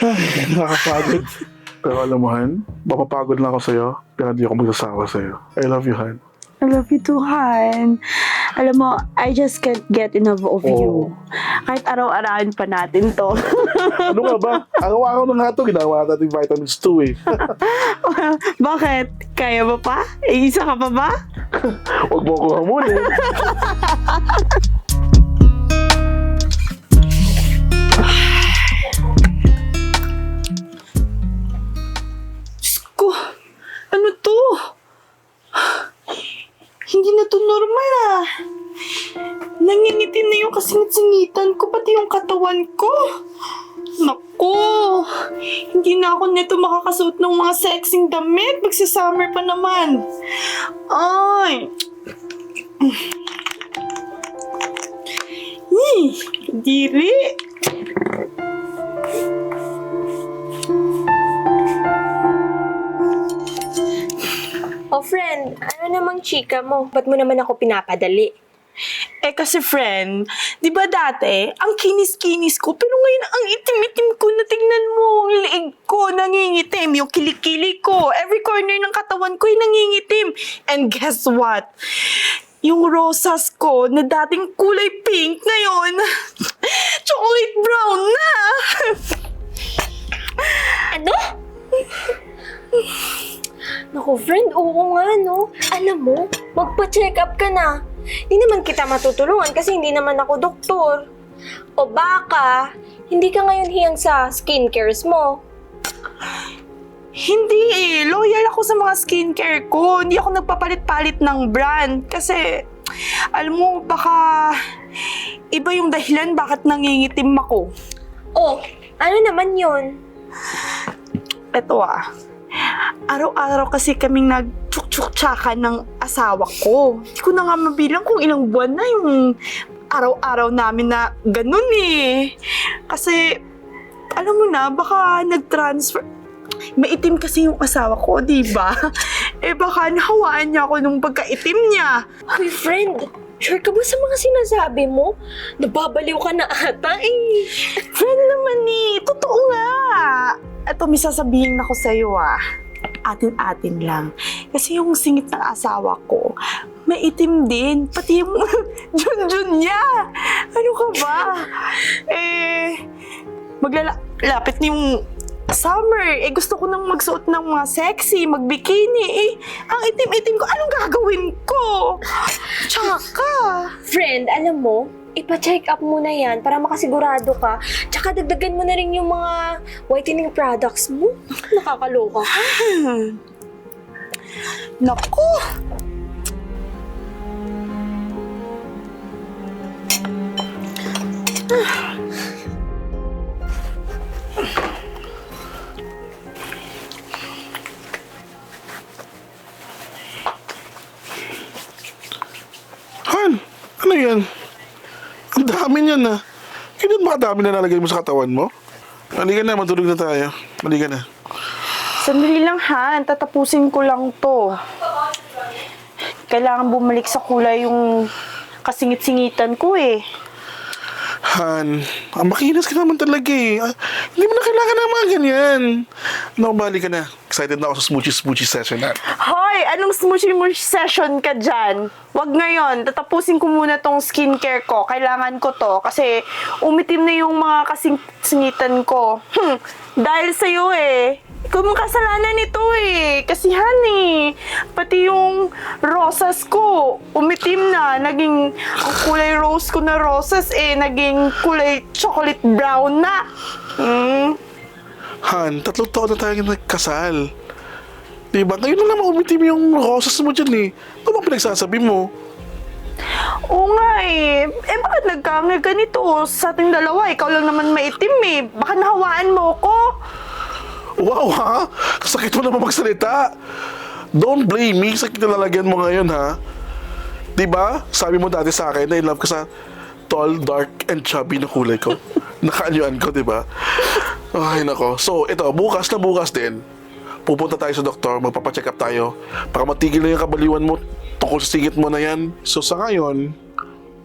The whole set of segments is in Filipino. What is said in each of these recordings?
Ay, nakakapagod. Pero alam mo, Han, mapapagod lang ako sa'yo, pero hindi ako magsasawa sa'yo. I love you, Han. I love you too, Han. Alam mo, I just can't get enough of you. Kahit araw-arawan pa natin to. Ano nga ba? Araw-araw na nga ito, ginawa natin vitamins 2 eh. Bakit? Kaya mo pa? Isa ka pa ba? Huwag mo ako hamunin. Ko, ano to? Hindi na to normal ah. Nangingitim na yung kasingit-singitan ko, pati yung katawan ko. Naku, hindi na ako neto makakasuot ng mga sexing damit. Magsa-summer pa naman. Ay. Diri. Oh, friend, ano namang chika mo? Ba't mo naman ako pinapadali? Eh kasi friend, di ba dati, ang kinis-kinis ko, pero ngayon ang itim-itim ko na tingnan mo, ang liig ko, nangingitim, yung kilikili ko, every corner ng katawan ko ay nangingitim. And guess what? Yung rosas ko na dating kulay pink ngayon, chocolate brown na. Ano? Naku, friend, oo nga, no? Alam mo, magpa-check up ka na. Di naman kita matutulungan kasi hindi naman ako doktor. O baka, hindi ka ngayon hiyang sa skincares mo. Hindi eh. Loyal ako sa mga skincare ko. Hindi ako nagpapalit-palit ng brand. Kasi, alam mo, baka iba yung dahilan bakit nangingitim ako. Oh, ano naman yun? Eto ah. Araw-araw kasi kaming nag-tsuk-tsuk-tsaka ng asawa ko. Hindi ko na nga mabilang kung ilang buwan na yung araw-araw namin na ganun eh. Kasi, alam mo na, baka nag-transfer. Maitim kasi yung asawa ko, di ba? Eh baka nahawaan niya ako nung pagkaitim niya. Uy, friend, sure ka ba sa mga sinasabi mo? Nababaliw ka na ata eh. Friend naman eh, totoo nga. Eto, may sasabihin ako sa'yo ah. Atin-atin lang. Kasi yung singit ng asawa ko, maitim din. Pati yung jun-jun niya. Ano ka ba? Eh, maglalapit na yung summer. Eh, gusto ko nang magsuot ng mga sexy, magbikini. Eh, ang itim-itim ko, anong gagawin ko? Tsaka. Friend, alam mo, ipa-check up muna yan para makasigurado ka. Tsaka dagdagan mo na rin yung mga whitening products mo. Nakakaloka ka. Naku! Han, ano yan? Ang dami niyan na. Ganun ba kadami na nalagay mo sa katawan mo? Halika na, matulog na tayo. Halika na. Sandali lang Han, tatapusin ko lang to. Kailangan bumalik sa kulay yung kasingit-singitan ko eh. Han, ang makinis ka naman talaga eh. Hindi mo na kailangan ng mga ganyan. No, balik ka na. Excited na ako sa smoochie session na. Hoy! Anong smoochie-moochie session ka dyan? Wag ngayon. Tatapusin ko muna tong skincare ko. Kailangan ko to. Kasi umitim na yung mga kasing-singitan ko. Dahil sa'yo eh. Ikaw mong kasalanan nito eh. Kasi honey, pati yung rosas ko, umitim na. Naging, ang kulay rose ko na rosas eh, naging kulay chocolate brown na. Han, 3 taon na tayo nagkasal. Diba? Ngayon na naman umitim yung rosas mo dyan eh. Ano bang pinagsasabi mo? Oo nga eh. Eh bakit nagkangay ganito? Sa ating dalawa, ikaw lang naman maitim eh. Baka nahawaan mo ko. Wow ha? Sakit mo naman magsalita. Don't blame me. Sakit na lalagyan mo ngayon ha. Diba? Sabi mo dati sa akin na in love ka sa tall, dark, and chubby na kulay ko. Nakaanyuan ko, diba? Ay nako. So ito, bukas na bukas din. Pupunta tayo sa doktor, magpapacheck up tayo para matigil na yung kabaliwan mo tungkol sa singit mo na yan. So sa ngayon,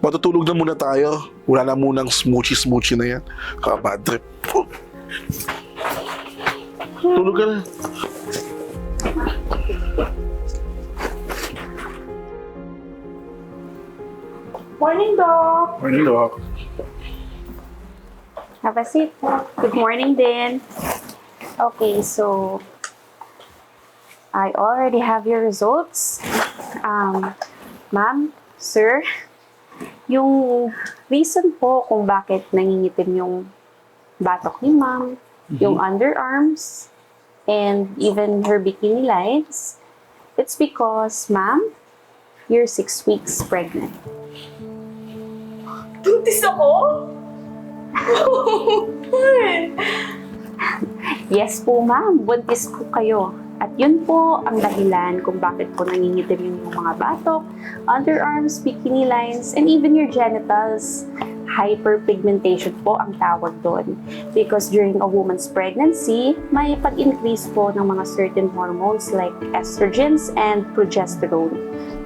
matutulog na muna tayo. Wala na munang smoochie na yan. Bad trip. Tulog ka na. Morning, Doc. Morning, Doc. Have a seat. Good morning din. Okay, so I already have your results. Ma'am, sir, yung reason po kung bakit nangingitim yung batok ni ma'am, yung underarms, and even her bikini lines, it's because, ma'am, you're 6 weeks pregnant. Buntis ako? Yes po, ma'am. Buntis po kayo. At yun po ang dahilan kung bakit po nangingitim yung mga batok, underarms, bikini lines, and even your genitals. Hyperpigmentation po ang tawag doon. Because during a woman's pregnancy, may pag-increase po ng mga certain hormones like estrogens and progesterone.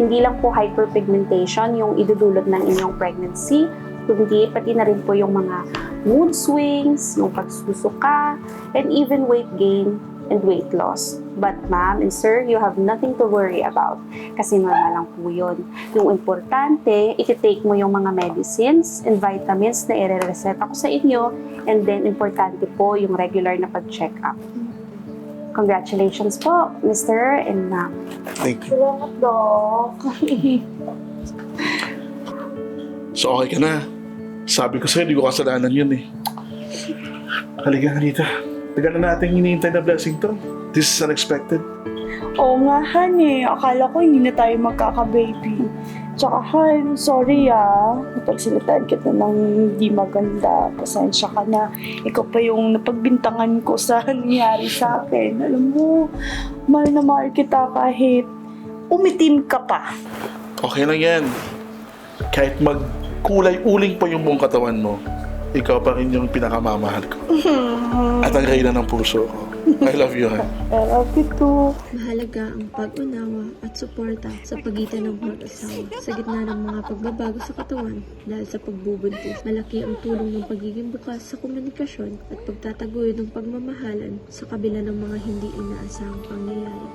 Hindi lang po hyperpigmentation yung idudulot ng inyong pregnancy, kundi pati na rin po yung mga mood swings, yung pagsusuka, and even weight gain and weight loss. But ma'am and sir, you have nothing to worry about kasi normal lang po yun. Yung importante, iti-take mo yung mga medicines and vitamins na i-reset ako sa inyo, and then importante po yung regular na pag-check up. Congratulations po, Mr. and Ma'am. Thank you. Salamat, Doc. So, okay ka na. Sabi ko sa'yo, hindi ko kasalanan yun eh. Halika, Anita. Tagal na natin hinihintay na blessing to. This is unexpected. Oo nga, Han eh. Akala ko hindi na tayo magkaka-baby. Tsaka, Han, sorry napagsalitaan kita ng hindi maganda. Pasensya ka na. Ikaw pa yung napagbintangan ko sa nangyari sa akin. Alam mo, mahal na mahal kita kahit umitim ka pa. Okay lang yan. Kahit magkulay-uling pa yung buong katawan mo, ikaw pa rin yung pinakamamahal ko. At ang reyna ng puso ko. I love you, Han. I love you too. Mahalaga ang pag-unawa at suporta sa pagitan ng mag-asawa sa gitna ng mga pagbabago sa katawan dahil sa pagbubuntis. Malaki ang tulong ng pagiging bukas sa komunikasyon at pagtataguyod ng pagmamahalan sa kabila ng mga hindi inaasahang pangyayari.